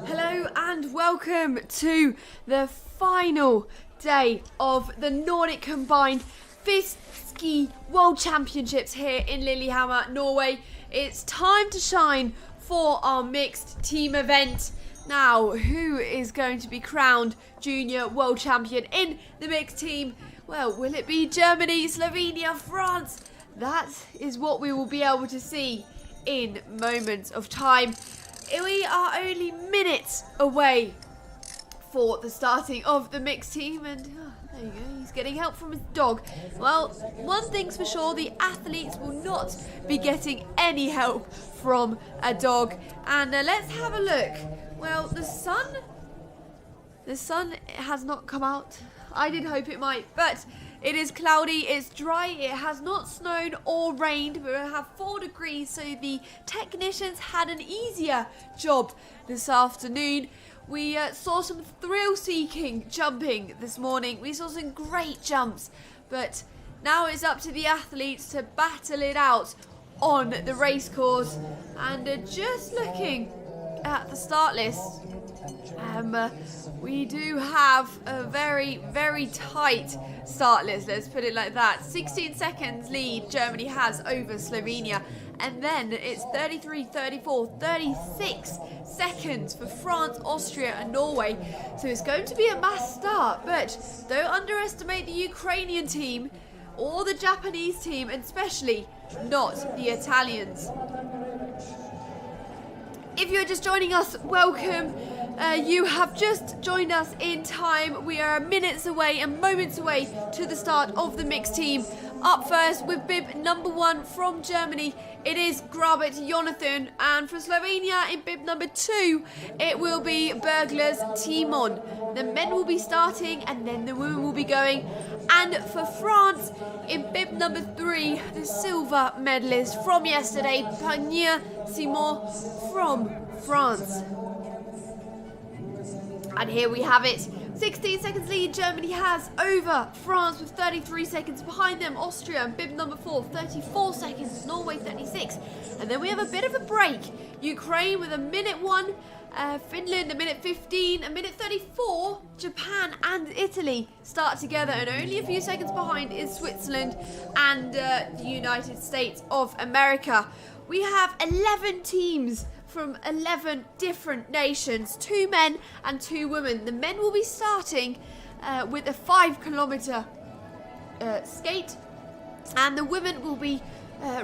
Hello and welcome to the final day of the Nordic Combined FIS Ski World Championships here in Lillehammer, Norway. It's time to shine for our mixed team event. Now, who is going to be crowned junior world champion in the mixed team? Well, will it be Germany, Slovenia, France? That is what we will be able to see in moments of time. We are only minutes away for the starting of the mixed team, and there you go, he's getting help from his dog. Well, one thing's for sure, the athletes will not be getting any help from a dog. And let's have a look. Well, the sun has not come out. I did hope it might, but it is cloudy, it's dry, it has not snowed or rained, but we have 4 degrees, so the technicians had an easier job this afternoon. We saw some thrill-seeking jumping this morning. We saw some great jumps, but now it's up to the athletes to battle it out on the race course. And just looking at the start list, we do have a very, very tight start list, let's put it like that. 16 seconds lead Germany has over Slovenia, and then it's 33, 34, 36 seconds for France, Austria and Norway. So it's going to be a mass start, but don't underestimate the Ukrainian team or the Japanese team, and especially not the Italians. If you're just joining us, welcome. You have just joined us in time. We are minutes away and moments away to the start of the mixed team. Up first with bib number 1 from Germany, it is Grabert Jonathan, and for Slovenia in bib number 2, it will be Bergler's Timon. The men will be starting and then the women will be going. And for France in bib number 3, the silver medalist from yesterday, Pagnier Simon from France. And here we have it. 16 seconds lead Germany has over France with 33 seconds behind them. Austria and bib number 4, 34 seconds. Norway 36. And then we have a bit of a break. Ukraine with a minute 1. Finland a minute 15. A minute 34. Japan and Italy start together. And only a few seconds behind is Switzerland and the United States of America. We have 11 teams from 11 different nations, 2 men and 2 women. The men will be starting with a 5-kilometer skate, and the women will be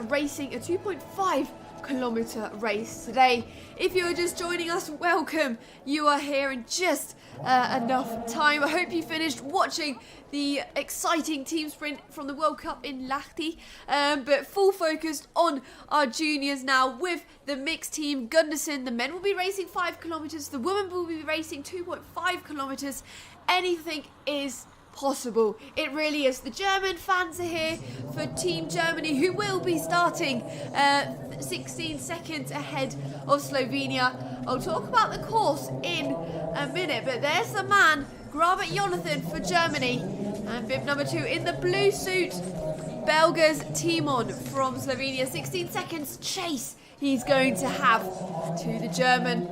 racing a 2.5-kilometer race today. If you're just joining us, welcome. You are here in just enough time. I hope you finished watching the exciting team sprint from the World Cup in Lahti, but full focus on our juniors now with the mixed team. Gunderson, the men will be racing 5 kilometers, the women will be racing 2.5 kilometers. Anything is possible. It really is. The German fans are here for Team Germany, who will be starting 16 seconds ahead of Slovenia. I'll talk about the course in a minute, but there's the man, Grabert Jonathan for Germany, and bib number 2 in the blue suit, Belga's Timon from Slovenia. 16 seconds chase he's going to have to the German.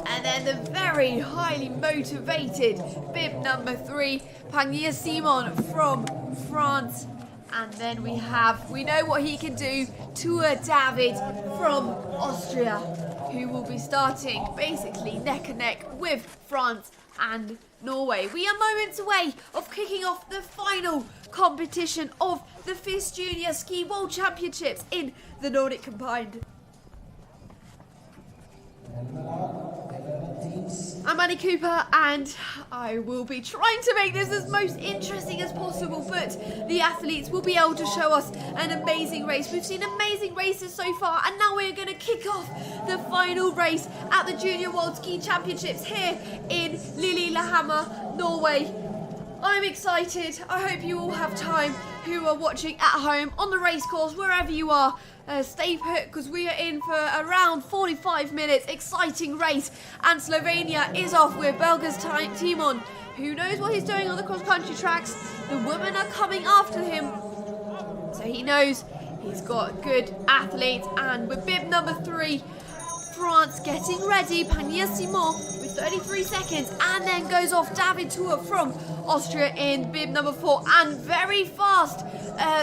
And then the very highly motivated bib number 3, Pagnier Simon from France. And then we know what he can do, Tua David from Austria, who will be starting basically neck and neck with France and Norway. We are moments away of kicking off the final competition of the FIS Junior Ski World Championships in the Nordic Combined. I'm Annie Cooper, and I will be trying to make this as most interesting as possible, but the athletes will be able to show us an amazing race. We've seen amazing races so far, and now we're going to kick off the final race at the Junior World Ski Championships here in Lillehammer, Norway. I'm excited. I hope you all have time who are watching at home, on the race course, wherever you are. Stay put, because we are in for around 45 minutes. Exciting race, and Slovenia is off with Belga's Timon who knows what he's doing on the cross-country tracks. The women are coming after him, so he knows he's got good athletes. And with bib number 3, France getting ready. Pagnia Simon with 33 seconds, and then goes off David Tour from Austria in bib number 4, and very fast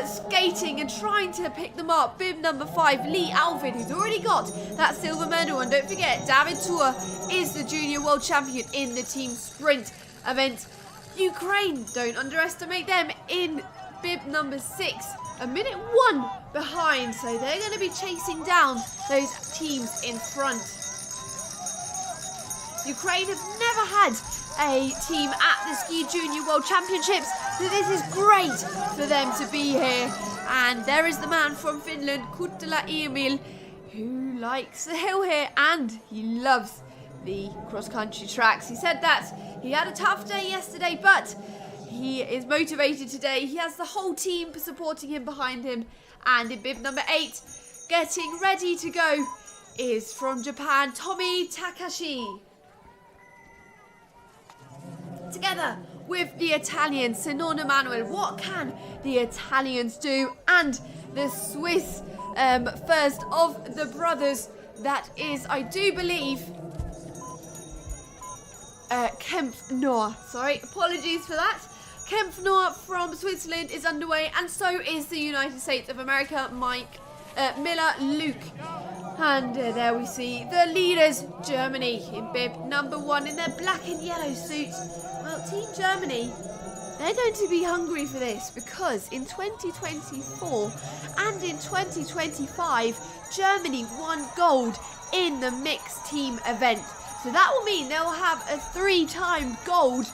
skating and trying to pick them up. Bib number 5, Lee Alvin, who's already got that silver medal. And don't forget, David Tour is the junior world champion in the team sprint event. Ukraine, don't underestimate them in bib number 6. A minute 1 behind, so they're going to be chasing down those teams in front. Ukraine have never had a team at the Ski Junior World Championships, so this is great for them to be here. And there is the man from Finland, Kuttila Emil, who likes the hill here and he loves the cross-country tracks. He said that he had a tough day yesterday, but he is motivated today. He has the whole team supporting him behind him. And in bib number 8, getting ready to go, is from Japan, Tomi Takashi. Together with the Italian, Sinon Emanuel. What can the Italians do? And the Swiss first of the brothers, that is, I do believe, Kempf Noah. Sorry, apologies for that. Kempf Noah from Switzerland is underway, and so is the United States of America, Mike Miller Luke. And there we see the leaders, Germany, in bib number 1 in their black and yellow suits. Well, Team Germany, they're going to be hungry for this, because in 2024 and in 2025, Germany won gold in the mixed team event. So that will mean they'll have a 3-time gold.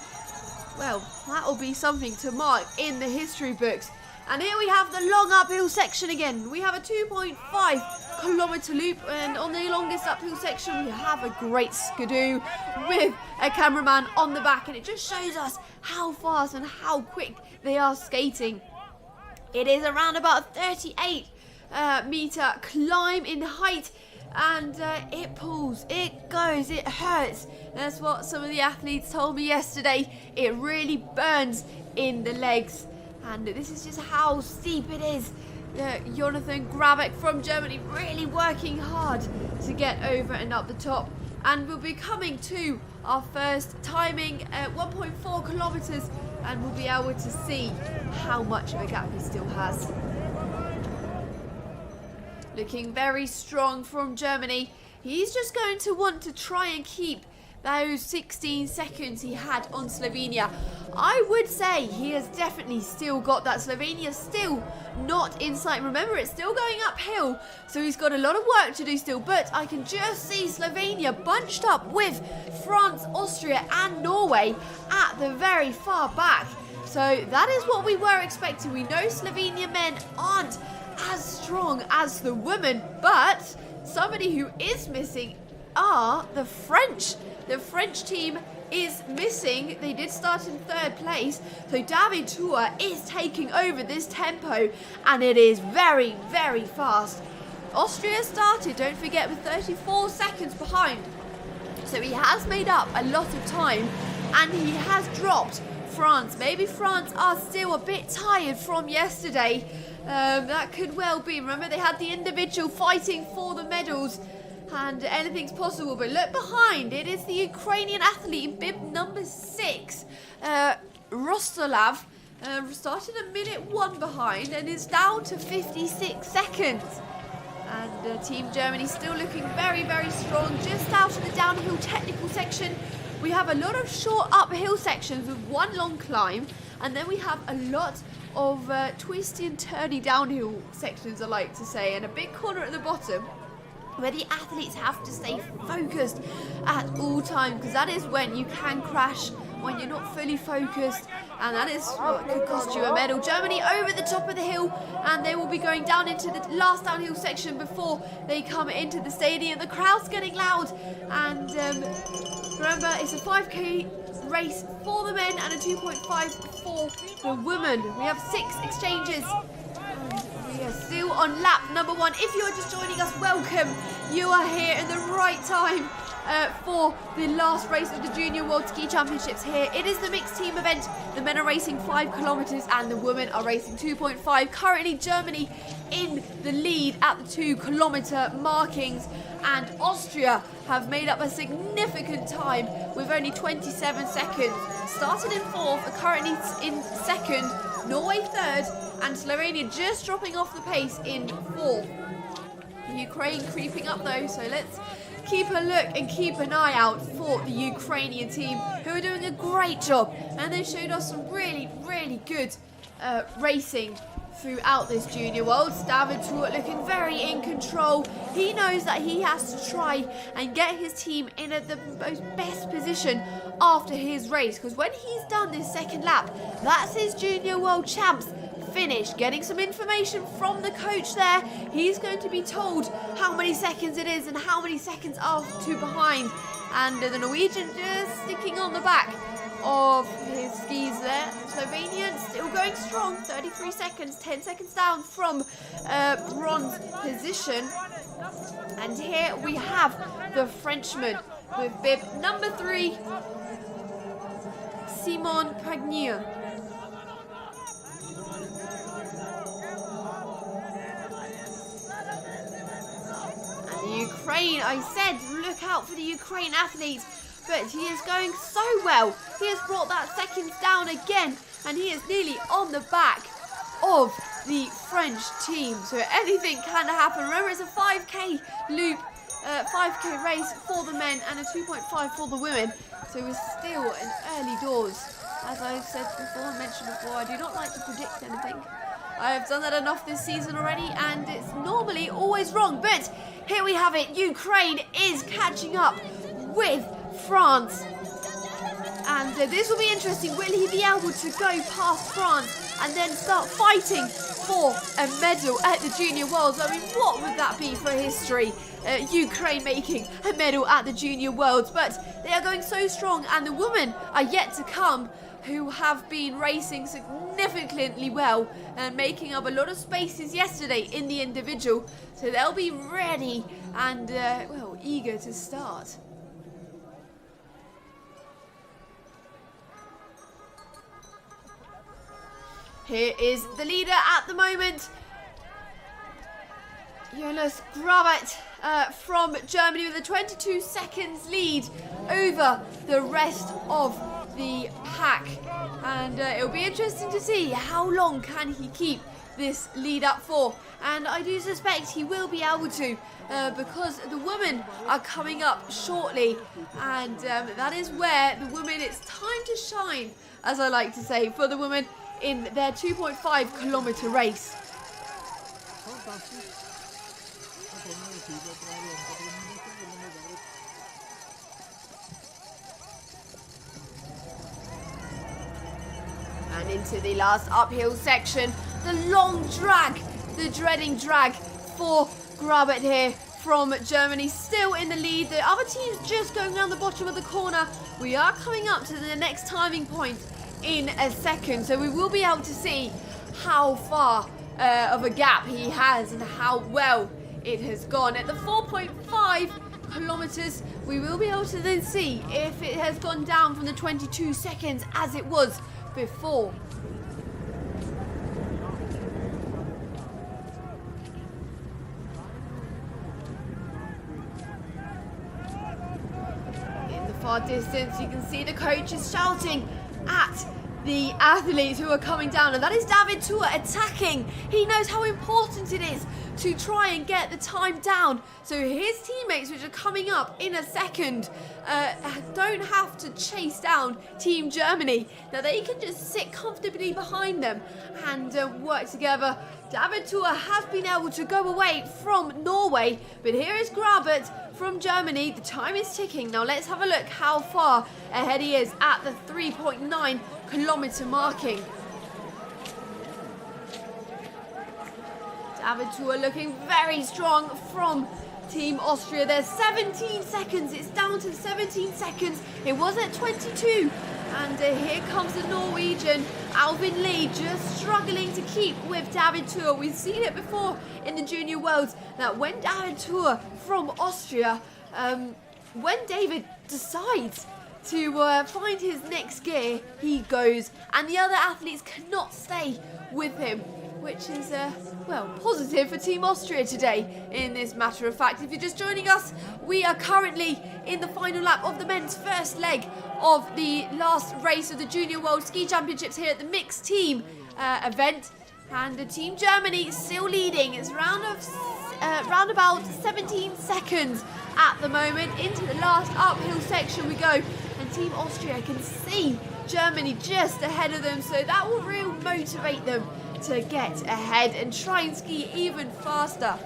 Well, that will be something to mark in the history books. And here we have the long uphill section again. We have a 2.5 kilometer loop, and on the longest uphill section we have a great skidoo with a cameraman on the back, and it just shows us how fast and how quick they are skating. It is around about 38 meter climb in height, and it pulls, it goes, it hurts. That's what some of the athletes told me yesterday. It really burns in the legs, and this is just how steep it is. Jonathan Grabek from Germany really working hard to get over and up the top, and we'll be coming to our first timing at 1.4 kilometers, and we'll be able to see how much of a gap he still has. Looking very strong from Germany. He's just going to want to try and keep those 16 seconds he had on Slovenia. I would say he has definitely still got that. Slovenia still not in sight. Remember, it's still going uphill, so he's got a lot of work to do still, but I can just see Slovenia bunched up with France, Austria and Norway at the very far back. So that is what we were expecting. We know Slovenia men aren't as strong as the women, but somebody who is missing are the French. The French team is missing. They did start in 3rd place, so David Tour is taking over this tempo, and it is very, very fast. Austria started, don't forget, with 34 seconds behind, so he has made up a lot of time, and he has dropped France. Maybe France are still a bit tired from yesterday. That could well be. Remember, they had the individual fighting for the medals, and anything's possible. But look behind, it is the Ukrainian athlete in bib number 6, Rostolav, started a minute 1 behind and is down to 56 seconds. And Team Germany still looking very, very strong. Just out of the downhill technical section, we have a lot of short uphill sections with one long climb, and then we have a lot of twisty and turny downhill sections, I like to say, and a big corner at the bottom where the athletes have to stay focused at all times, because that is when you can crash, when you're not fully focused, and that is what could cost you a medal. Germany over the top of the hill, and they will be going down into the last downhill section before they come into the stadium. The crowd's getting loud, and remember, it's a 5k race for the men and a 2.5 for the women. We have 6 exchanges. We are still on lap number 1. If you are just joining us, welcome. You are here in the right time. for the last race of the Junior World Ski Championships here. It is the mixed team event. The men are racing 5 kilometers and the women are racing 2.5. Currently Germany in the lead at the 2 kilometer markings, and Austria have made up a significant time with only 27 seconds. Started in 4th, are currently in 2nd, Norway 3rd, and Slovenia just dropping off the pace in 4th. Ukraine creeping up though, so let's keep a look and keep an eye out for the Ukrainian team, who are doing a great job, and they showed us some really good racing throughout this Junior Worlds. David Tuort looking very in control. He knows that he has to try and get his team in at the most best position after his race, because when he's done this second lap, that's his Junior World Champs finish. Getting some information from the coach there. He's going to be told how many seconds it is and how many seconds are to behind, and the Norwegian just sticking on the back of his skis there. Slovenian still going strong, 33 seconds, 10 seconds down from bronze position. And here we have the Frenchman with bib number 3, Simon Pragnier. And the Ukraine, I said, look out for the Ukraine athletes. But he is going so well. He has brought that seconds down again, and he is nearly on the back of the French team. So anything can happen. Remember, it's a 5k loop, 5k race for the men and a 2.5 for the women. So we're still in early doors. As I've said before, mentioned before, I do not like to predict anything. I have done that enough this season already, and it's normally always wrong. But here we have it. Ukraine is catching up with France, and this will be interesting. Will he be able to go past France and then start fighting for a medal at the Junior Worlds? I mean, what would that be for history? Ukraine making a medal at the Junior Worlds, but they are going so strong, and the women are yet to come, who have been racing significantly well and making up a lot of spaces yesterday in the individual, so they'll be ready and well, eager to start. Here is the leader at the moment, Jonas Grabert from Germany, with a 22 seconds lead over the rest of the pack. And it'll be interesting to see how long can he keep this lead up for. And I do suspect he will be able to, because the women are coming up shortly. And that is where the women, it's time to shine, as I like to say, for the women in their 2.5 kilometer race. And into the last uphill section, the long drag, the dreading drag for Grabert here from Germany, still in the lead. The other team's just going around the bottom of the corner. We are coming up to the next timing point in a second, so we will be able to see how far of a gap he has and how well it has gone. At the 4.5 kilometers, we will be able to then see if it has gone down from the 22 seconds as it was before. In the far distance, you can see the coach is shouting at the athletes who are coming down, and that is David Tuort attacking. He knows how important it is to try and get the time down, so his teammates, which are coming up in a second, don't have to chase down Team Germany. Now they can just sit comfortably behind them and work together. David Tuort has been able to go away from Norway, but here is Grabert from Germany. The time is ticking. Now let's have a look how far ahead he is at the 3.9 kilometer marking. David Tuort looking very strong from Team Austria. There's 17 seconds. It's down to 17 seconds. It was at 22. And here comes the Norwegian, Alvin Lee, just struggling to keep with David Tuort. We've seen it before in the Junior Worlds, that when David Tuort from Austria when David decides to find his next gear, he goes, and the other athletes cannot stay with him, which is, well, positive for Team Austria today, in this matter of fact. If you're just joining us, we are currently in the final lap of the men's first leg of the last race of the Junior World Ski Championships here at the mixed team event. And the Team Germany is still leading. It's round about 17 seconds at the moment. Into the last uphill section we go. And Team Austria can see Germany just ahead of them. So that will really motivate them to get ahead and try and ski even faster.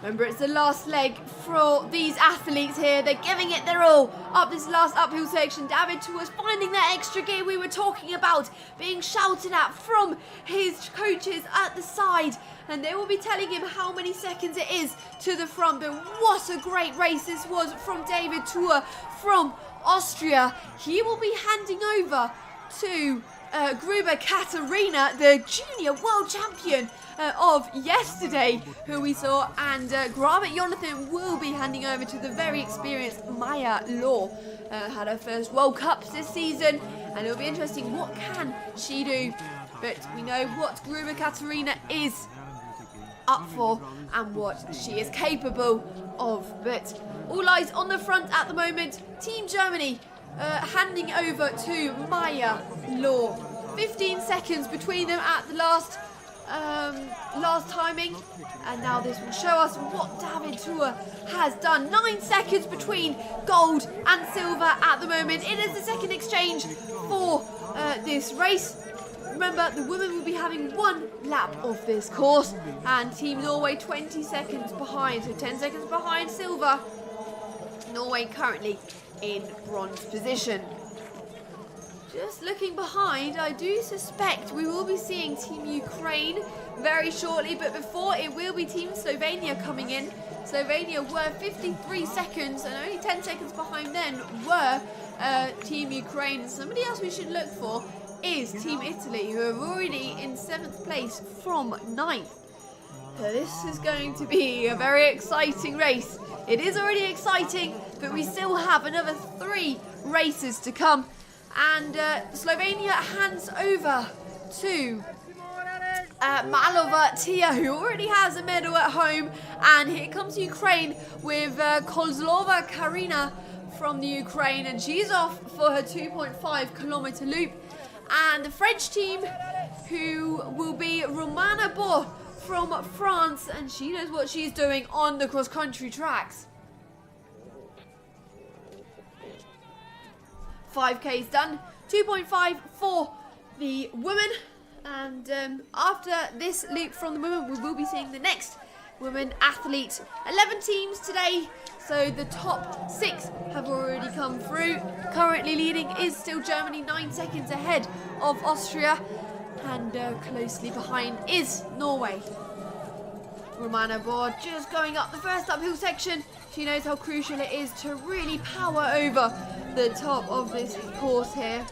Remember, it's the last leg for these athletes here. They're giving it their all up this last uphill section. David was finding that extra gear we were talking about, being shouted at from his coaches at the side. And they will be telling him how many seconds it is to the front. But what a great race this was from David Tour from Austria. He will be handing over to Gruber Katarina, the junior world champion of yesterday, who we saw, and Grabit Jonathan will be handing over to the very experienced Maya Law. Had her first World Cups this season, and it'll be interesting, what can she do? But we know what Gruber Katarina is up for and what she is capable of. But all eyes on the front at the moment. Team Germany handing over to Maya Law. 15 seconds between them at the last timing, and now this will show us what David Tour has done. 9 seconds between gold and silver at the moment. It is the second exchange for this race. Remember, the women will be having one lap of this course, and Team Norway 20 seconds behind, so 10 seconds behind silver. Norway currently in bronze position. Just looking behind, I do suspect we will be seeing Team Ukraine very shortly, but before it will be Team Slovenia coming in. Slovenia were 53 seconds, and only 10 seconds behind then were Team Ukraine. Somebody else we should look for is Team Italy, who are already in 7th place from 9th. So this is going to be a very exciting race. It is already exciting, but we still have another 3 races to come. And Slovenia hands over to Malova Tia, who already has a medal at home. And here comes Ukraine with Kozlova Karina from the Ukraine, and she's off for her 2.5 kilometer loop. And the French team, who will be Romana Bo from France, and she knows what she's doing on the cross-country tracks. 5K's done, 2.5 for the women, and after this loop from the women, we will be seeing the next women athlete. 11 teams today, so the top 6 have already come through. Currently leading is still Germany, 9 seconds ahead of Austria, and closely behind is Norway. Romana Board just going up the first uphill section. She knows how crucial it is to really power over the top of this course here.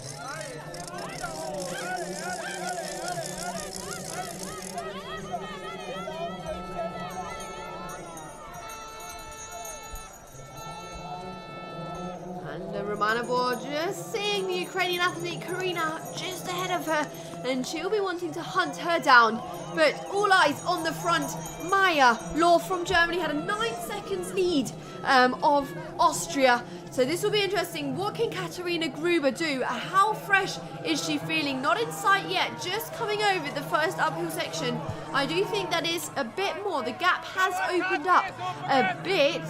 And Romana Board just seeing the Ukrainian athlete Karina just ahead of her, and she'll be wanting to hunt her down. But all eyes on the front. Maya Law from Germany had a 9 seconds lead of Austria. So this will be interesting. What can Katarina Gruber do? How fresh is she feeling? Not in sight yet, just coming over the first uphill section. I do think that is a bit more. The gap has opened up a bit.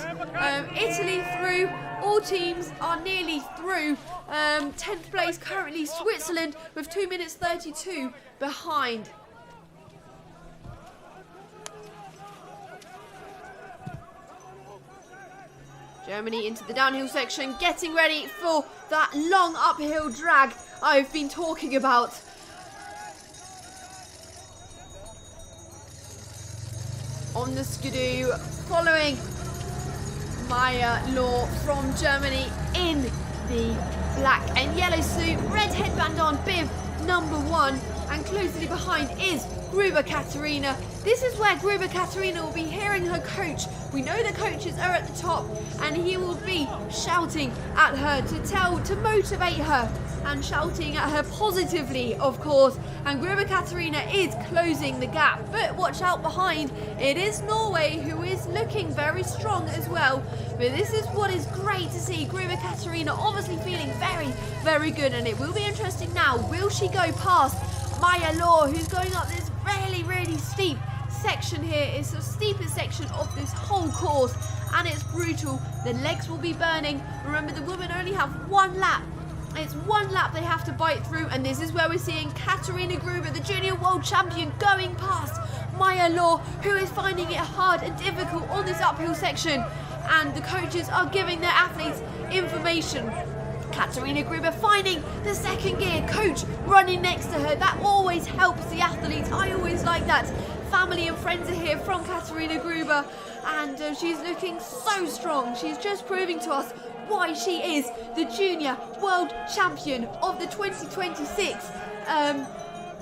Italy through. All teams are nearly through. 10th place currently Switzerland with 2 minutes 32 behind. Germany into the downhill section, getting ready for that long uphill drag I've been talking about. On the skidoo, following Maya Law from Germany in the black and yellow suit, red headband on, bib number 1. And closely behind is Gruber Katarina. This is where Gruber Katarina will be hearing her coach. We know the coaches are at the top, and he will be shouting at her to motivate her, and shouting at her positively, of course. And Gruber Katarina is closing the gap, but watch out behind. It is Norway, who is looking very strong as well. But this is what is great to see. Gruber Katarina obviously feeling very, very good, and it will be interesting now. Will she go past Maya Law, who's going up this really, really steep section here? It's the steepest section of this whole course, and it's brutal. The legs will be burning. Remember, the women only have one lap. It's one lap they have to bite through, and this is where we're seeing Katarina Gruber, the junior world champion, going past Maya Law, who is finding it hard and difficult on this uphill section, and the coaches are giving their athletes information. Katarina Gruber finding the second gear, coach running next to her. That always helps the athletes. I always like that. Family and friends are here from Katarina Gruber, and she's looking so strong. She's just proving to us why she is the junior world champion of the 2026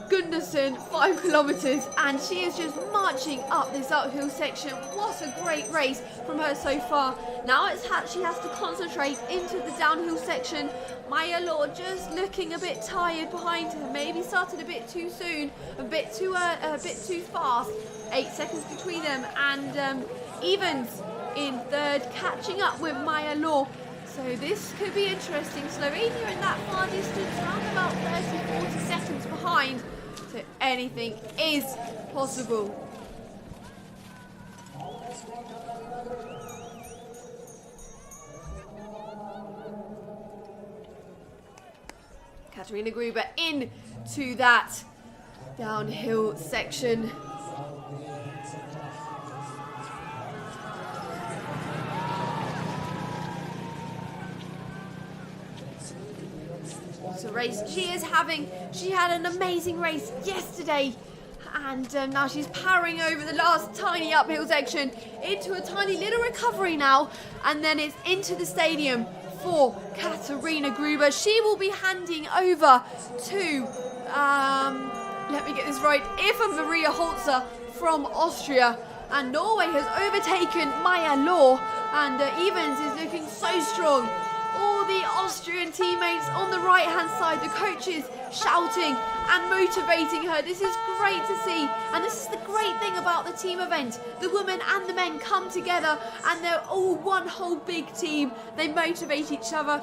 Gundersen 5 kilometers, and she is just marching up this uphill section. What a great race from her so far. Now she has to concentrate into the downhill section. Maya Law just looking a bit tired behind her, maybe started a bit too soon, a bit too fast. 8 seconds between them, and Evans in third, catching up with Maya Law. So this could be interesting. Slovenia in that far distance, around about 30-40 seconds behind. So anything is possible. Katarina Gruber into that downhill section. Race she had an amazing race yesterday, and now she's powering over the last tiny uphill section into a tiny little recovery now, and then it's into the stadium for Katarina Gruber. She will be handing over to let me get this right, Eva Maria Holzer from Austria, and Norway has overtaken Maya Law, and Evans is looking so strong. All the Austrian teammates on the right hand side, the coaches shouting and motivating her. This is great to see, and this is the great thing about the team event. The women and the men come together, and they're all one whole big team. They motivate each other.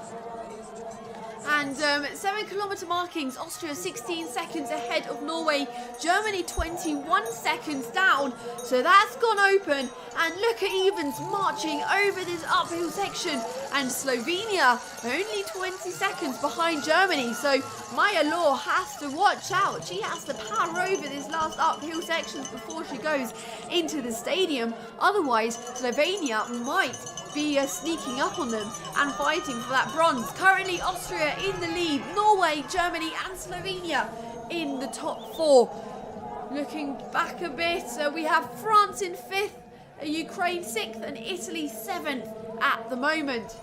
And 7 kilometre markings, Austria 16 seconds ahead of Norway, Germany 21 seconds down, so that's gone open. And look at Evans marching over this uphill section, and Slovenia only 20 seconds behind Germany, so Maya Law has to watch out. She has to power over this last uphill sections before she goes into the stadium, otherwise Slovenia might be sneaking up on them and fighting for that bronze. Currently Austria in the lead, Norway, Germany and Slovenia in the top 4. Looking back a bit, we have France in 5th, Ukraine 6th and Italy 7th at the moment.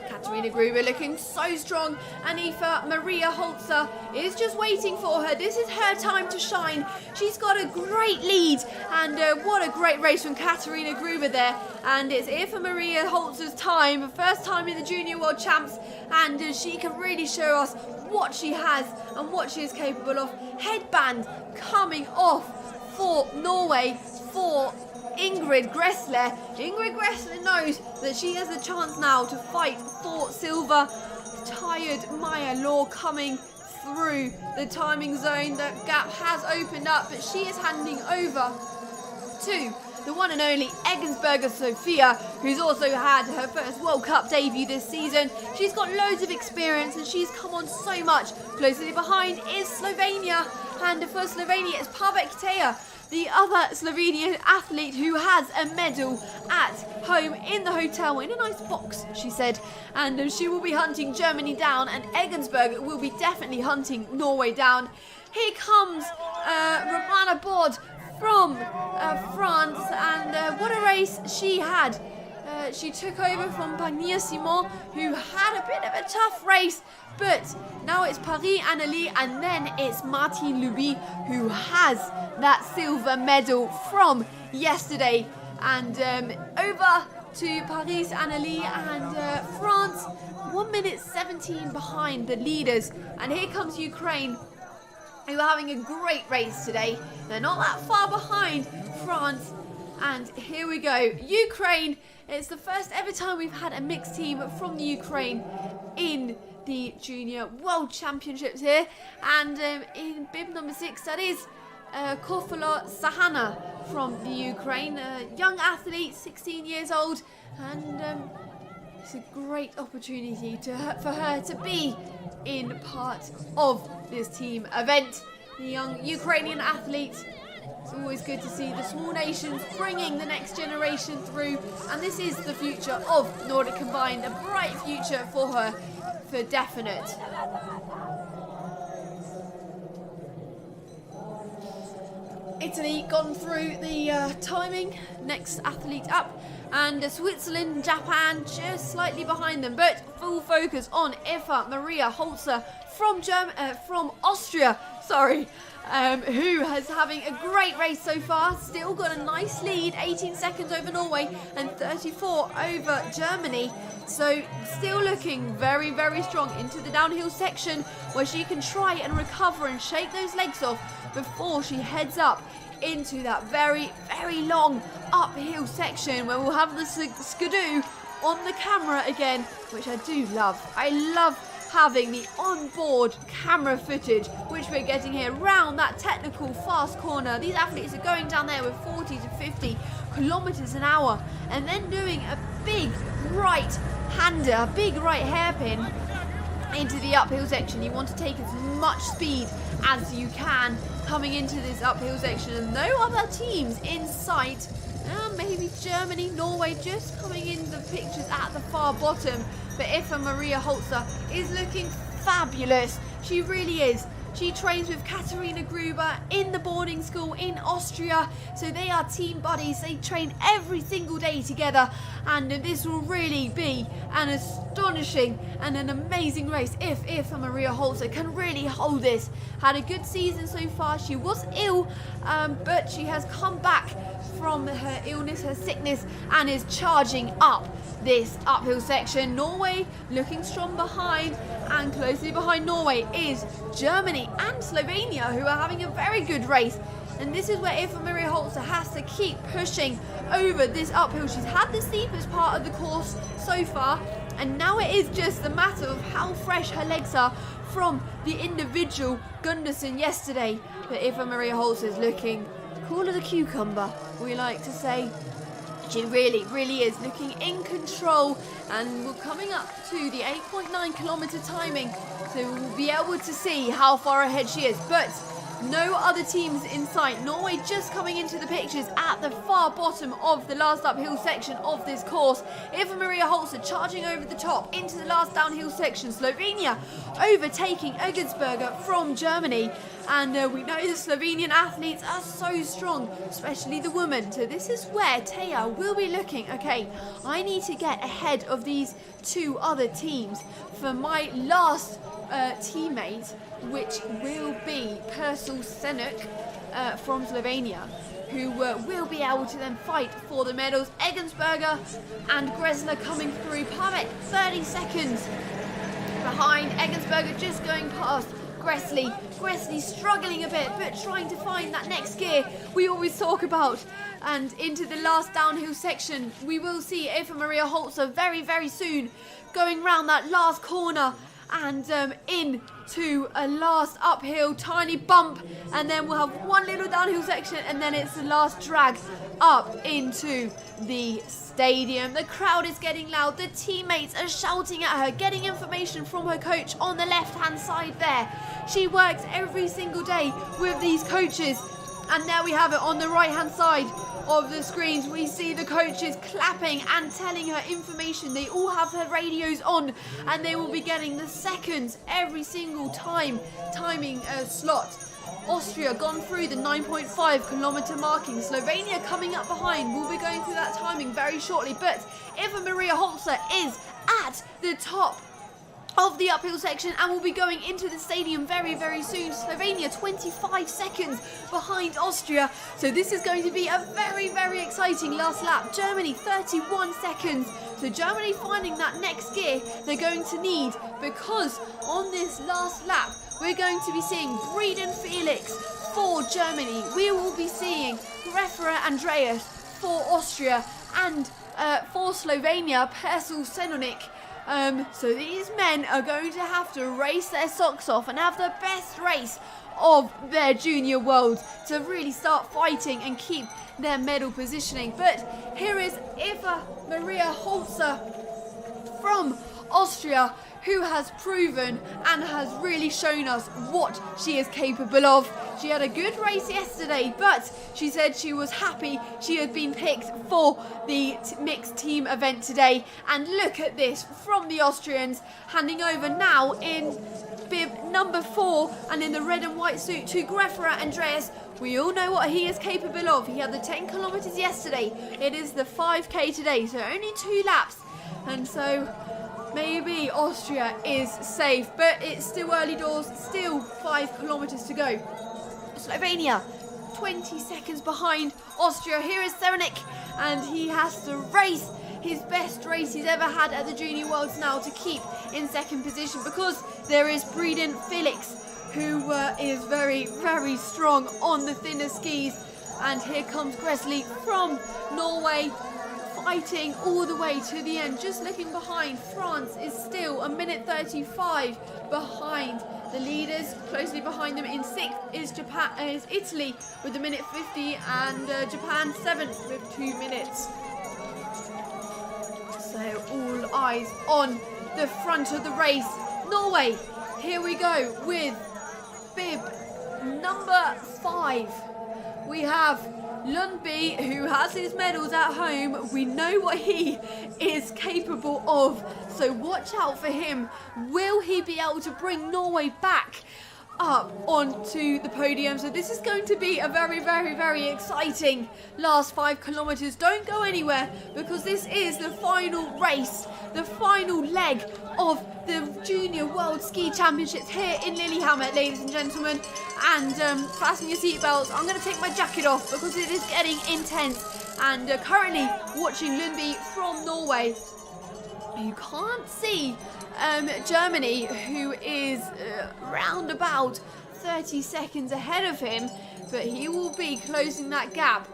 Katarina Gruber looking so strong, and Eva Maria Holzer is just waiting for her. This is her time to shine. She's got a great lead, and what a great race from Katarina Gruber there. And it's Eva Maria Holzer's time, first time in the Junior World Champs, and she can really show us what she has and what she is capable of. Headband coming off for Norway for Ingrid Gressler. Ingrid Gressler knows that she has the chance now to fight for silver. Tired Maya Law coming through the timing zone. The gap has opened up, but she is handing over to the one and only Egensberger Sofia, who's also had her first World Cup debut this season. She's got loads of experience and she's come on so much. Closely behind is Slovenia, and for Slovenia it's Pavek Teja, the other Slovenian athlete who has a medal at home in the hotel in a nice box, she said. And she will be hunting Germany down, and Egensberg will be definitely hunting Norway down. Here comes Romana Bod from France, and what a race she had. She took over from Pagnia Simon, who had a bit of a tough race, but now it's Paris Anneli, and then it's Martine Luby, who has that silver medal from yesterday. And over to Paris Anneli and France, 1 minute 17 behind the leaders. And here comes Ukraine, who are having a great race today. They're not that far behind France. And here we go, Ukraine. It's the first ever time we've had a mixed team from the Ukraine in the Junior World Championships here. And in bib number 6, that is Kofolo Sahana from the Ukraine, a young athlete, 16 years old, and it's a great opportunity for her to be in part of this team event. The young Ukrainian athlete. It's always good to see the small nations bringing the next generation through, and this is the future of Nordic Combined, a bright future for her, for definite. Italy gone through the timing, next athlete up, and Switzerland, Japan just slightly behind them, but full focus on Eva Maria Holzer from Austria, who is having a great race so far, still got a nice lead, 18 seconds over Norway and 34 over Germany. So still looking very, very strong into the downhill section, where she can try and recover and shake those legs off before she heads up into that very, very long uphill section, where we'll have the skidoo on the camera again, which I do love. I love having the onboard camera footage, which we're getting here round that technical fast corner. These athletes are going down there with 40 to 50 kilometers an hour, and then doing a big right hander, a big right hairpin into the uphill section. You want to take as much speed as you can coming into this uphill section, and no other teams in sight. Maybe Germany, Norway just coming in the pictures at the far bottom, but Eva Maria Holzer is looking fabulous. She really is. She trains with Katharina Gruber in the boarding school in Austria, so they are team buddies. They train every single day together, and this will really be an astonishing and an amazing race if Eva Maria Holzer can really hold this. Had a good season so far. She was ill, but she has come back from her illness, her sickness, and is charging up this uphill section. Norway looking strong behind, and closely behind Norway is Germany and Slovenia, who are having a very good race. And this is where Eva Maria Holzer has to keep pushing over this uphill. She's had the steepest part of the course so far, and now it is just a matter of how fresh her legs are from the individual Gundersen yesterday. But Eva Maria Holzer is looking cool as a cucumber, we like to say. She really, really is looking in control, and we're coming up to the 8.9 kilometer timing, so we'll be able to see how far ahead she is. But no other teams in sight. Norway just coming into the pictures at the far bottom of the last uphill section of this course. Eva Maria Holzer charging over the top into the last downhill section. Slovenia overtaking Eggertsberger from Germany. And we know the Slovenian athletes are so strong, especially the women. So this is where Taya will be looking. Okay, I need to get ahead of these two other teams for my last teammate, which will be Persil Senuk from Slovenia, who will be able to then fight for the medals. Eggertsberger and Gressler coming through. Pamet 30 seconds behind. Eggertsberger just going past Gressler struggling a bit, but trying to find that next gear we always talk about. And into the last downhill section, we will see Eva Maria Holzer very, very soon going round that last corner and into a last uphill tiny bump, and then we'll have one little downhill section, and then it's the last drag up into the stadium. The crowd is getting loud. The teammates are shouting at her, getting information from her coach on the left-hand side there. She works every single day with these coaches, and there we have it on the right-hand side of the screens. We see the coaches clapping and telling her information. They all have their radios on, and they will be getting the seconds every single time timing slot Austria gone through the 9.5 kilometer marking. Slovenia coming up behind. We'll be going through that timing very shortly. But Eva Maria Holzer is at the top of the uphill section and will be going into the stadium very, very soon. Slovenia 25 seconds behind Austria. So this is going to be a very, very exciting last lap. Germany 31 seconds. So Germany finding that next gear they're going to need, because on this last lap we're going to be seeing Breeden Felix for Germany. We will be seeing Greffere Andreas for Austria, and for Slovenia, Persel Senonik. So these men are going to have to race their socks off and have the best race of their junior world to really start fighting and keep their medal positioning. But here is Eva Maria Holzer from Austria, who has proven and has really shown us what she is capable of. She had a good race yesterday, but she said she was happy she had been picked for the mixed team event today. And look at this from the Austrians, handing over now in bib number 4 and in the red and white suit to Greffere Andreas. We all know what he is capable of. He had the 10 kilometers yesterday. It is the 5k today, so only 2 laps. And so maybe Austria is safe, but it's still early doors, still 5 kilometers to go. Slovenia 20 seconds behind Austria. Here is Seranik, and he has to race his best race he's ever had at the Junior Worlds now to keep in second position, because there is Breeden Felix, who is very, very strong on the thinner skis. And here comes Gresley from Norway, fighting all the way to the end. Just looking behind, France is still a minute 35 behind the leaders. Closely behind them in 6th is Italy with a minute 50, and Japan 7th with 2 minutes. So all eyes on the front of the race. Norway, here we go with bib number 5. We have Lundby, who has his medals at home. We know what he is capable of, so watch out for him. Will he be able to bring Norway back up onto the podium? So this is going to be a very, very, very exciting last 5 kilometers. Don't go anywhere, because this is the final race, the final leg of the Junior World Ski Championships here in Lillehammer, ladies and gentlemen. And fasten your seatbelts. I'm going to take my jacket off because it is getting intense. And currently watching Lundby from Norway. You can't see Germany, who is round about 30 seconds ahead of him, but he will be closing that gap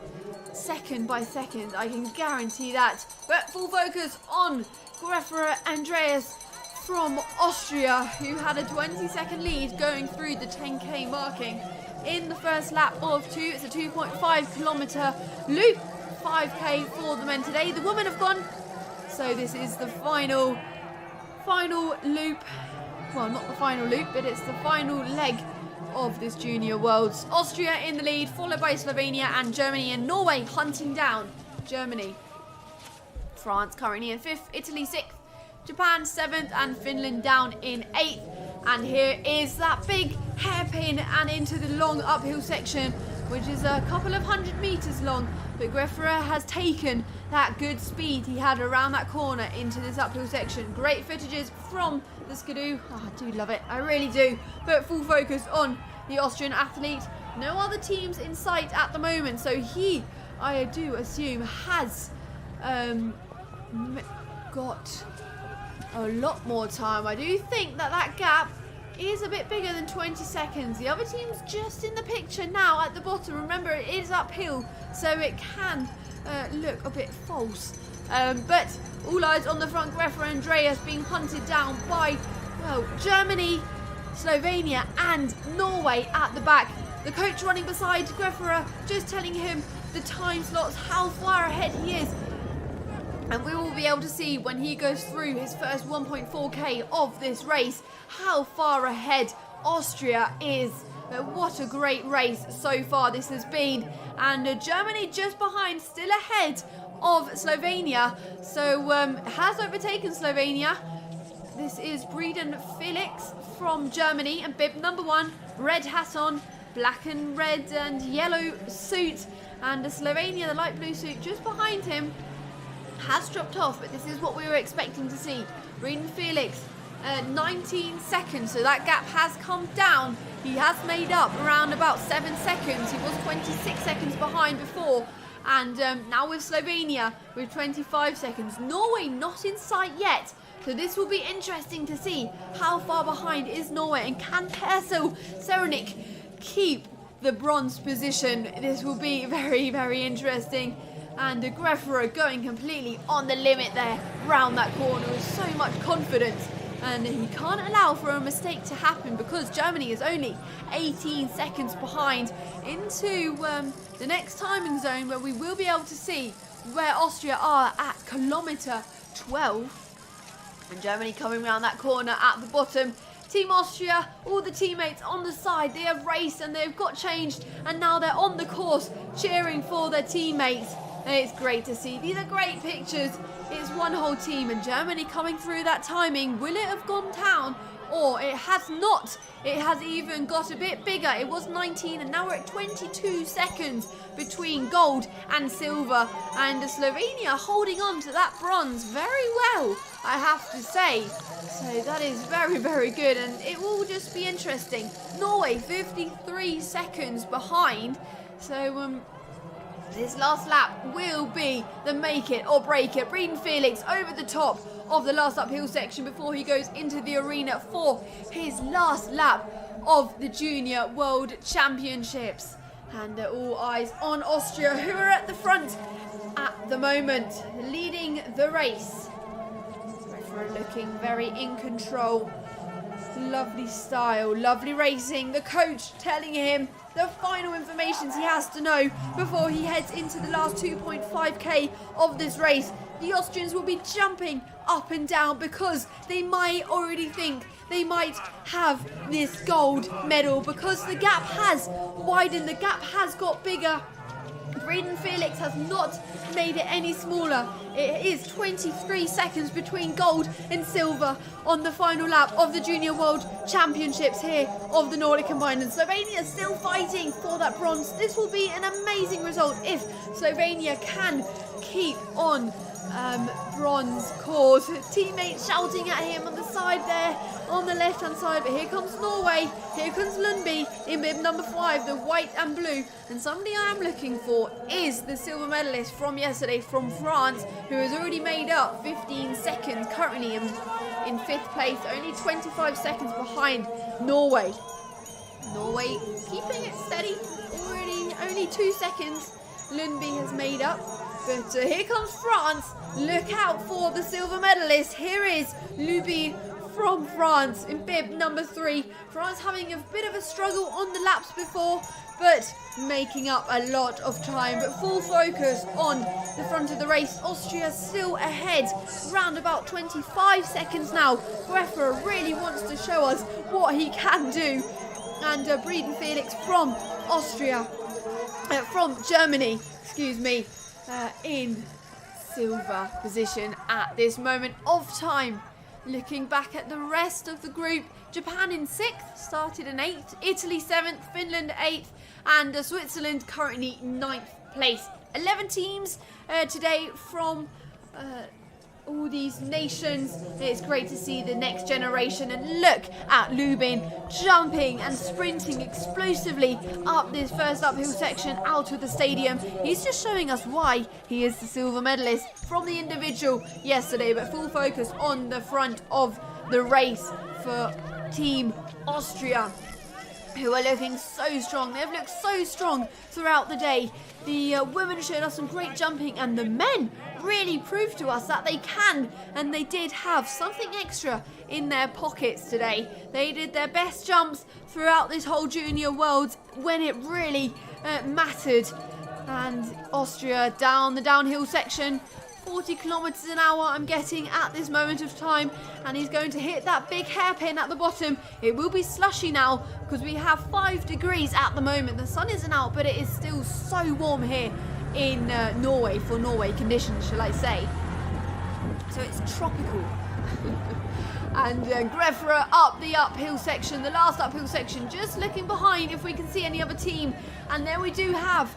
second by second, I can guarantee that. But full focus on Greffere Andreas from Austria, who had a 20-second lead going through the 10k marking in the first lap of 2. It's a 2.5 kilometer loop, 5k for the men today. The women have gone, so this is the final loop. Well, not the final loop, but it's the final leg of this Junior Worlds. Austria in the lead, followed by Slovenia and Germany, and Norway hunting down Germany. France currently in 5th, Italy 6th, Japan 7th, and Finland down in 8th. And here is that big hairpin and into the long uphill section, which is a couple of 100 meters long. But Greffere has taken that good speed he had around that corner into this uphill section. Great footages from the Skidoo. Oh, I do love it, I really do. But full focus on the Austrian athlete. No other teams in sight at the moment, so he, I do assume, has got a lot more time. I do think that gap is a bit bigger than 20 seconds. The other team's just in the picture now at the bottom. Remember, it is uphill, so it can look a bit false. But all eyes on the front. Greffere Andreas being hunted down by, well, Germany, Slovenia and Norway at the back. The coach running beside Greffere, just telling him the time slots, how far ahead he is. And we will be able to see when he goes through his first 1.4k of this race how far ahead Austria is. But what a great race so far this has been. And Germany just behind, still ahead of Slovenia. So has overtaken Slovenia. This is Breeden Felix from Germany and bib number 1, red hat on. black and red and yellow suit, and Slovenia, the light blue suit just behind him, has dropped off, but this is what we were expecting to see. Breeden Felix, 19 seconds, so that gap has come down. He has made up around about 7 seconds. He was 26 seconds behind before, and now with Slovenia with 25 seconds. Norway not in sight yet, so this will be interesting to see how far behind is Norway, and can Perso Serenik keep the bronze position. This will be very, very interesting. And Grefero going completely on the limit there round that corner with so much confidence, and he can't allow for a mistake to happen because Germany is only 18 seconds behind into the next timing zone, where we will be able to see where Austria are at kilometre 12, and Germany coming around that corner at the bottom. Team Austria, all the teammates on the side, they have raced and they've got changed, and now they're on the course cheering for their teammates. And it's great to see. These are great pictures. It's one whole team, and Germany coming through that timing. Will it have gone down? Or it has not. It has even got a bit bigger. It was 19 and now we're at 22 seconds between gold and silver. And Slovenia holding on to that bronze very well, I have to say. So that is very, very good, and it will just be interesting. Norway 53 seconds behind. So this last lap will be the make it or break it. Breeden Felix over the top of the last uphill section before he goes into the arena for his last lap of the Junior World Championships. And all eyes on Austria, who are at the front at the moment, leading the race. Referee looking very in control. Lovely style, lovely racing. The coach telling him the final information he has to know before he heads into the last 2.5k of this race. The Austrians will be jumping up and down because they might already think they might have this gold medal, because the gap has widened, the gap has got bigger. Breeden Felix has not made it any smaller. It is 23 seconds between gold and silver on the final lap of the Junior World Championships here of the Nordic Combined. And Slovenia is still fighting for that bronze. This will be an amazing result if Slovenia can keep on bronze course. Teammates shouting at him on the side there, on the left hand side, but here comes Norway, here comes Lundby in bib number 5, the white and blue, and somebody I am looking for is the silver medalist from yesterday from France, who has already made up 15 seconds, currently in 5th place, only 25 seconds behind Norway. Norway keeping it steady, already only 2 seconds Lundby has made up. But here comes France. Look out for the silver medalist. Here is Lundby from France in bib number 3. France having a bit of a struggle on the laps before, but making up a lot of time. But full focus on the front of the race. Austria still ahead, round about 25 seconds now. Grefero really wants to show us what he can do. And Breeden Felix from Austria, from Germany, excuse me, in silver position at this moment of time. Looking back at the rest of the group, Japan in 6th, started in 8th, Italy 7th, Finland 8th, and Switzerland currently 9th place. 11 teams today from all these nations. It's great to see the next generation, and look at Lubin jumping and sprinting explosively up this first uphill section out of the stadium. He's just showing us why he is the silver medalist from the individual yesterday, but full focus on the front of the race for Team Austria, who are looking so strong. They've looked so strong throughout the day. The women showed us some great jumping, and the men really proved to us that they can, and they did have something extra in their pockets today. They did their best jumps throughout this whole Junior Worlds when it really mattered. And Austria down the downhill section, 40 kilometers an hour I'm getting at this moment of time, and he's going to hit that big hairpin at the bottom. It will be slushy now because we have 5 degrees at the moment. The sun isn't out, but it is still so warm here in Norway, for Norway conditions, shall I say. So it's tropical. And Grefra up the uphill section, the last uphill section, just looking behind if we can see any other team. And there we do have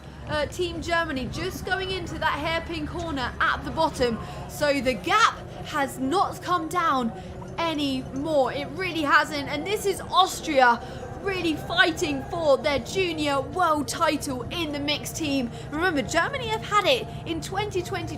Team Germany just going into that hairpin corner at the bottom. So the gap has not come down anymore. It really hasn't. And this is Austria really fighting for their junior world title in the mixed team. Remember, Germany have had it in 2020,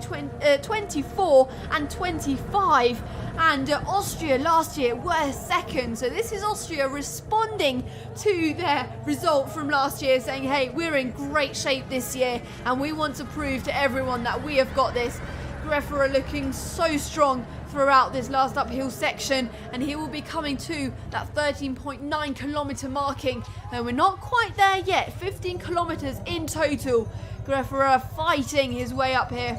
24 and 25, and Austria last year were second. So this is Austria responding to their result from last year, saying, hey, we're in great shape this year and we want to prove to everyone that we have got this. Grefra are looking so strong throughout this last uphill section, and he will be coming to that 13.9 kilometer marking. And we're not quite there yet, 15 kilometers in total. Grefra fighting his way up here,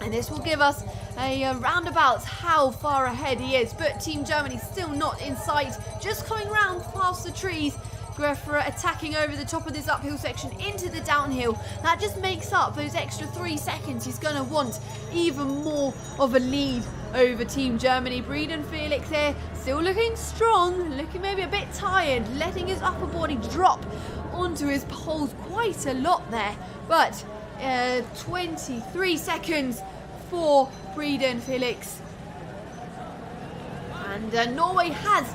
and this will give us a roundabout how far ahead he is. But Team Germany still not in sight, just coming round past the trees. Grefra attacking over the top of this uphill section into the downhill. That just makes up those extra 3 seconds. He's going to want even more of a lead over Team Germany. Breeden Felix here, still looking strong, looking maybe a bit tired, letting his upper body drop onto his poles quite a lot there. But 23 seconds for Breeden Felix. And Norway has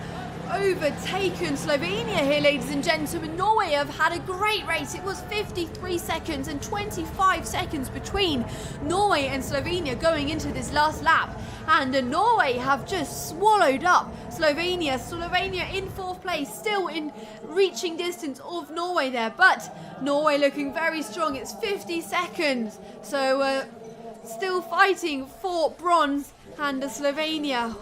overtaken Slovenia here, ladies and gentlemen. Norway have had a great race. It was 53 seconds and 25 seconds between Norway and Slovenia going into this last lap, and Norway have just swallowed up Slovenia. Slovenia in 4th place, still in reaching distance of Norway there, but Norway looking very strong. It's 50 seconds, so still fighting for bronze. And Slovenia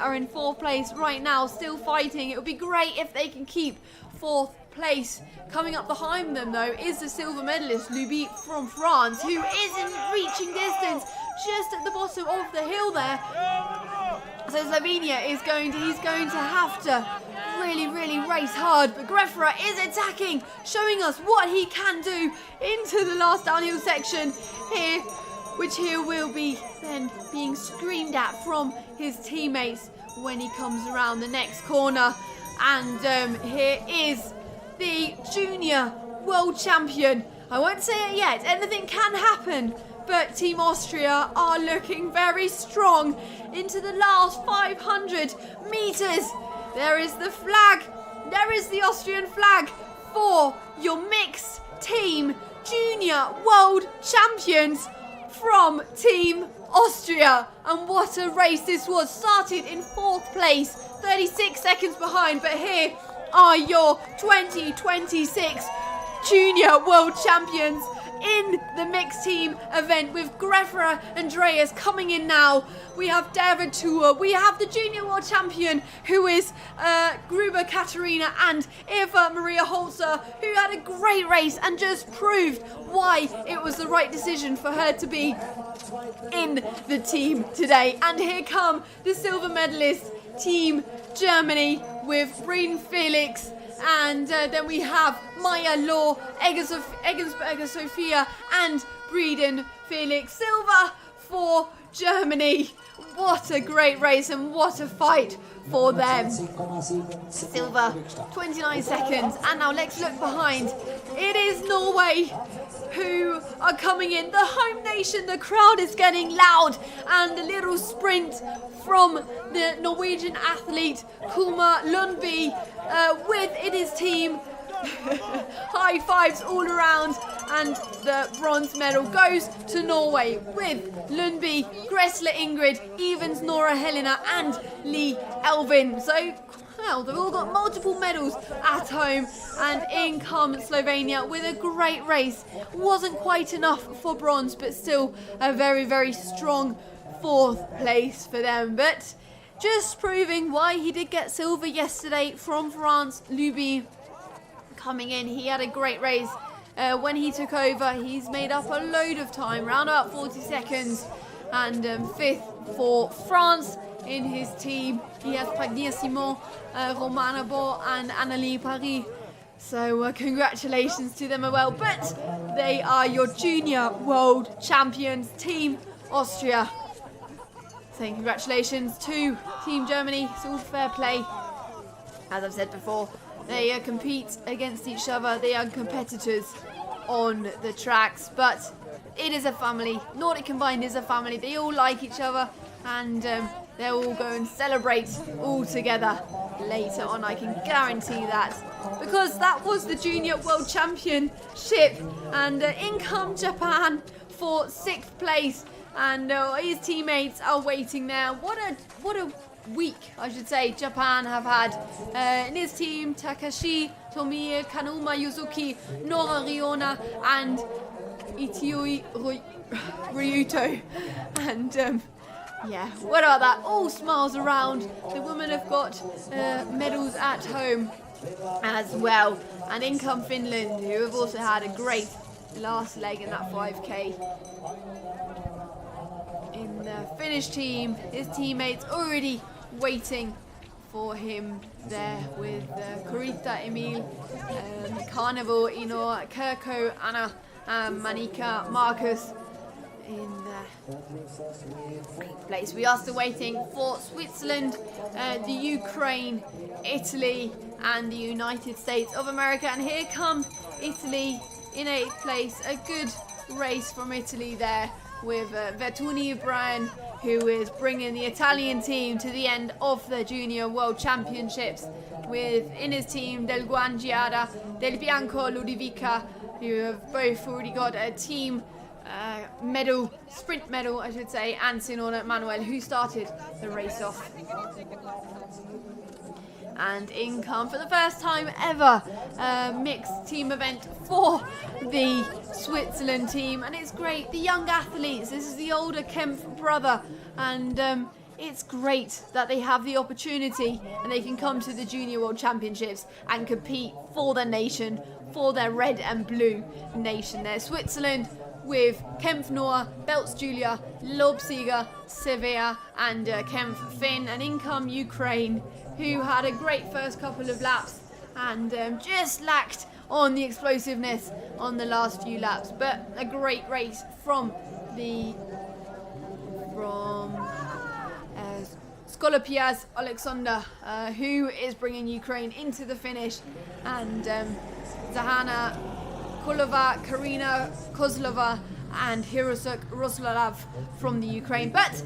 are in 4th place right now, still fighting. It would be great if they can keep 4th place. Coming up behind them, though, is the silver medalist, Luby from France, who isn't reaching distance, just at the bottom of the hill there. So Slovenia he's going to have to really race hard. But Grefra is attacking, showing us what he can do into the last downhill section here, which here will be then being screamed at from his teammates when he comes around the next corner. And here is the junior world champion. I won't say it yet, anything can happen, but Team Austria are looking very strong into the last 500 meters. There is the flag, there is the Austrian flag for your mixed team junior world champions from Team Austria. And what a race this was. Started in 4th place, 36 seconds behind, but here are your 2026 junior world champions in the mixed team event, with Grefra Andreas coming in now. We have David Tour, we have the junior world champion, who is Gruber Katarina, and Eva Maria Holzer, who had a great race and just proved why it was the right decision for her to be in the team today. And here come the silver medalist, Team Germany, with Breeden Felix, and then we have Maya Law, Egensberger Sophia, and Breeden Felix. Silver for Germany. What a great race and what a fight for them. Silver, 29 seconds. And now let's look behind. It is Norway who are coming in. The home nation, the crowd is getting loud. And the little sprint from the Norwegian athlete Kuma Lundby with his team. High fives all around, and the bronze medal goes to Norway with Lundby, Gressler Ingrid, Evans Nora Helena, and Lee Elvin. So, well, they've all got multiple medals at home, and in comes Slovenia with a great race. Wasn't quite enough for bronze, but still a very strong 4th place for them. But just proving why he did get silver yesterday from France. Luby coming in, he had a great race. When he took over, he's made up a load of time, around about 40 seconds, and 5th for France. In his team, he has Pragnia Simon, Romana Bo, and Annalie Paris. So congratulations to them as well. But they are your junior world champions, Team Austria. saying congratulations to Team Germany. It's all fair play. As I've said before, they compete against each other. They are competitors on the tracks, but it is a family. Nordic Combined is a family. They all like each other, and they'll all go and celebrate all together later on. I can guarantee that, because that was the Junior World Championship, and in come Japan for 6th place, and his teammates are waiting there. What a week, I should say, Japan have had. In his team, Takashi Tomiie, Kanuma Yuzuki, Nora Riona, and Itioi Ryuto. And yeah, what about that? All smiles around. The women have got medals at home as well. And in come Finland, who have also had a great last leg in that 5k. In the Finnish team, his teammates already waiting for him there with Kurita Emil, Carnival, Ino, Kirko, Anna, Manika, Marcus in great place. We are still waiting for Switzerland, the Ukraine, Italy, and the United States of America. And here come Italy in 8th place. A good race from Italy there with Vertuni Brian, who is bringing the Italian team to the end of the Junior World Championships, with in his team Del Guangiada, Del Bianco, Ludovica, who have both already got a team medal, sprint medal I should say, and Sinona Manuel, who started the race off. And in come, for the first time ever, mixed team event for the Switzerland team. And it's great, the young athletes, this is the older Kempf brother, and it's great that they have the opportunity and they can come to the Junior World Championships and compete for their nation, for their red and blue nation there. Switzerland with Kempf Noah, Belts Julia, Lobsieger, Sevilla, and Kempf Finn. And in come Ukraine, who had a great first couple of laps and just lacked on the explosiveness on the last few laps. But a great race from Skolopias Alexander, who is bringing Ukraine into the finish, and Zahana Kulova, Karina Kozlova, and Hirosuk Roslav from the Ukraine. But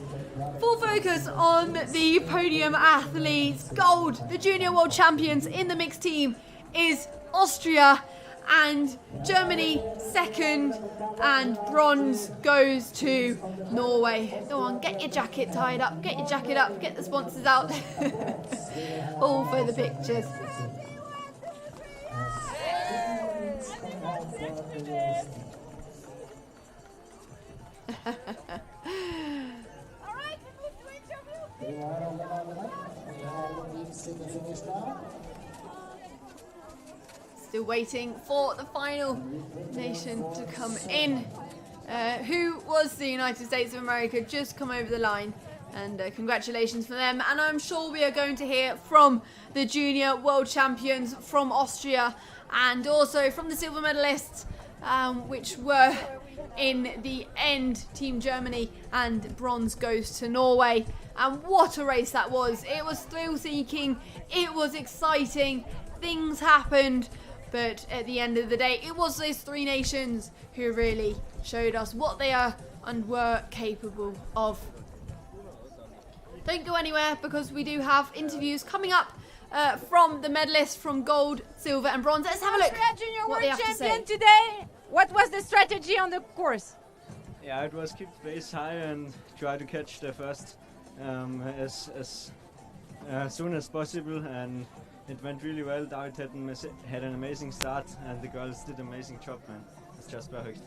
full focus on the podium athletes. Gold, the Junior World Champions in the mixed team, is Austria, and Germany second, and bronze goes to Norway. Go on, get your jacket tied up, get your jacket up, get the sponsors out. All for the pictures. Still waiting for the final nation to come in. Who was the United States of America, just come over the line, and congratulations for them. And I'm sure we are going to hear from the Junior World Champions from Austria, and also from the silver medalists, which were in the end Team Germany, and bronze goes to Norway. And what a race that was. It was thrill-seeking, it was exciting, things happened, but at the end of the day, it was those three nations who really showed us what they are and were capable of. Don't go anywhere, because we do have interviews coming up from the medalists from gold, silver and bronze. Let's have a look what they have to say. Today, what was the strategy on the course? Yeah, it was keep the pace high and try to catch the first as soon as possible, and it went really well. David had an amazing start, and the girls did an amazing job, man. It's just perfect.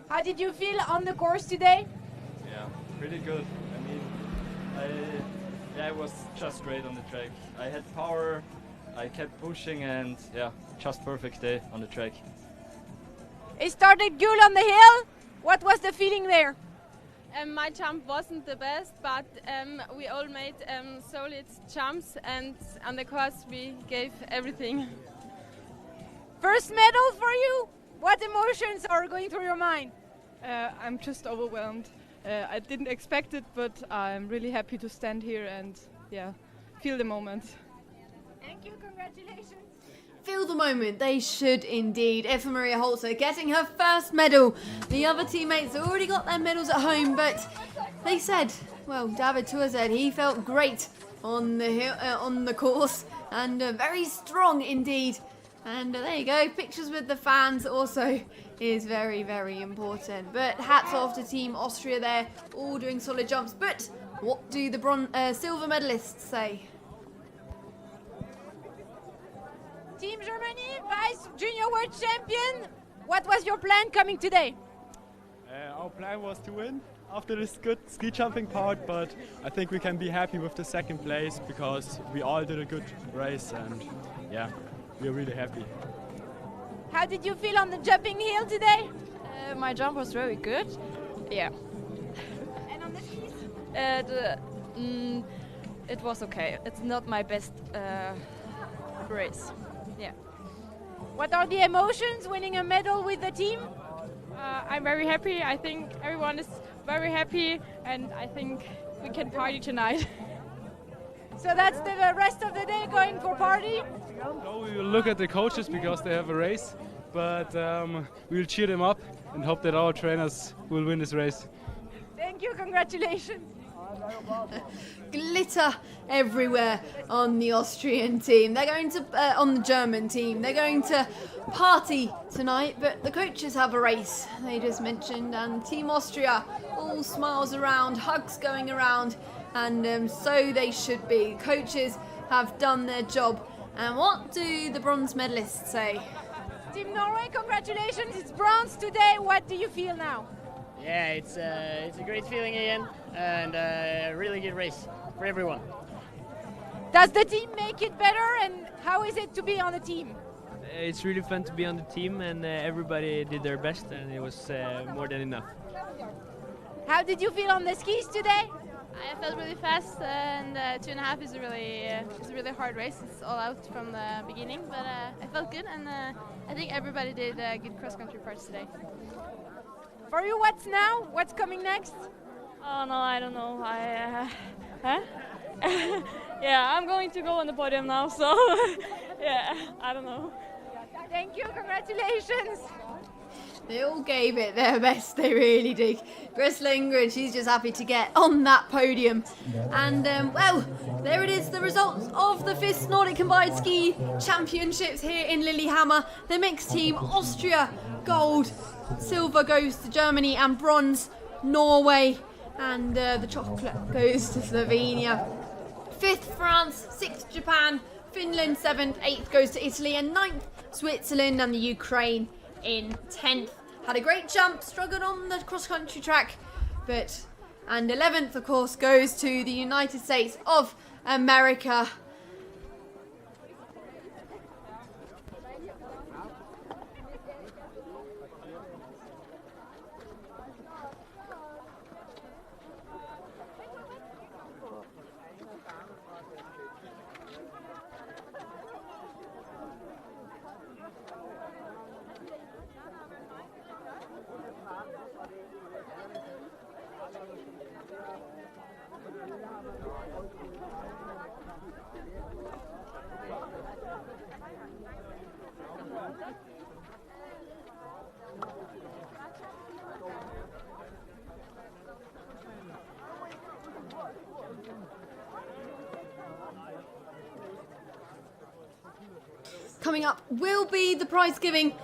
How did you feel on the course today? Yeah, pretty good. I mean, it was just great on the track. I had power, I kept pushing, and yeah, just perfect day on the track. It started good on the hill. What was the feeling there? My jump wasn't the best, but we all made solid jumps, and on the course we gave everything. First medal for you? What emotions are going through your mind? I'm just overwhelmed. I didn't expect it, but I'm really happy to stand here and feel the moment. Thank you, congratulations. Feel the moment, they should indeed. Eva Maria Holzer getting her first medal. The other teammates already got their medals at home, but they said, well, David Tour said he felt great on the hill, on the course, and very strong indeed. And there you go, pictures with the fans also is very, very important. But hats off to Team Austria there, all doing solid jumps. But what do the silver medalists say? Team Germany, Vice Junior World Champion. What was your plan coming today? Our plan was to win after this good ski jumping part, but I think we can be happy with the second place because we all did a good race, and yeah, we're really happy. How did you feel on the jumping hill today? My jump was very good. Yeah. And on the skis? It was okay. It's not my best race. Yeah. What are the emotions winning a medal with the team? I'm very happy. I think everyone is very happy, and I think we can party tonight. So that's the rest of the day going for party? No, we will look at the coaches because they have a race, but we will cheer them up and hope that our trainers will win this race. Thank you, congratulations. Glitter everywhere on the Austrian team. They're going to, on the German team, they're going to party tonight, but the coaches have a race, they just mentioned, and Team Austria, all smiles around, hugs going around, and so they should be. Coaches have done their job. And what do the bronze medalists say? Team Norway, congratulations, it's bronze today. What do you feel now? Yeah, it's a great feeling again, and a really good race for everyone. Does the team make it better, and how is it to be on the team? It's really fun to be on the team, and everybody did their best, and it was more than enough. How did you feel on the skis today? I felt really fast, and 2.5 is a really hard race. It's all out from the beginning, but I felt good, and I think everybody did good cross-country parts today. For you, what's now? What's coming next? Oh no, I don't know. Yeah, I'm going to go on the podium now, so yeah, I don't know. Thank you, congratulations. They all gave it their best, they really did. Chris Lindgren, she's just happy to get on that podium. And, well, there it is, the results of the FIS Nordic Combined Ski Championships here in Lillehammer. The mixed team, Austria, gold, silver goes to Germany, and bronze, Norway. And the chocolate goes to Slovenia. 5th, France, 6th, Japan, Finland, 7th, 8th goes to Italy, and 9th, Switzerland, and the Ukraine in 10th. Had a great jump, struggled on the cross-country track, and 11th, of course, goes to the United States of America. Coming up will be the prize giving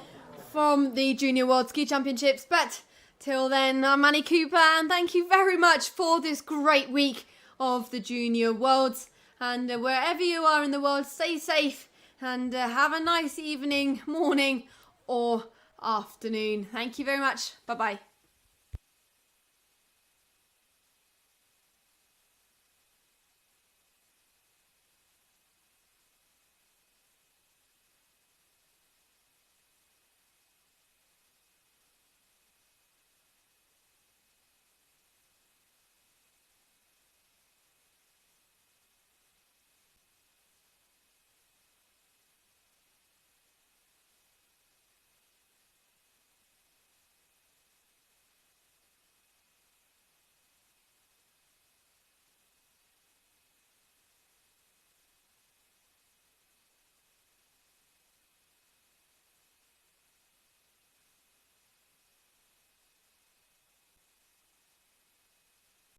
from the Junior World Ski Championships, but till then, I'm Annie Cooper, and thank you very much for this great week of the Junior Worlds. And wherever you are in the world, stay safe and have a nice evening, morning or afternoon. Thank you very much. Bye-bye.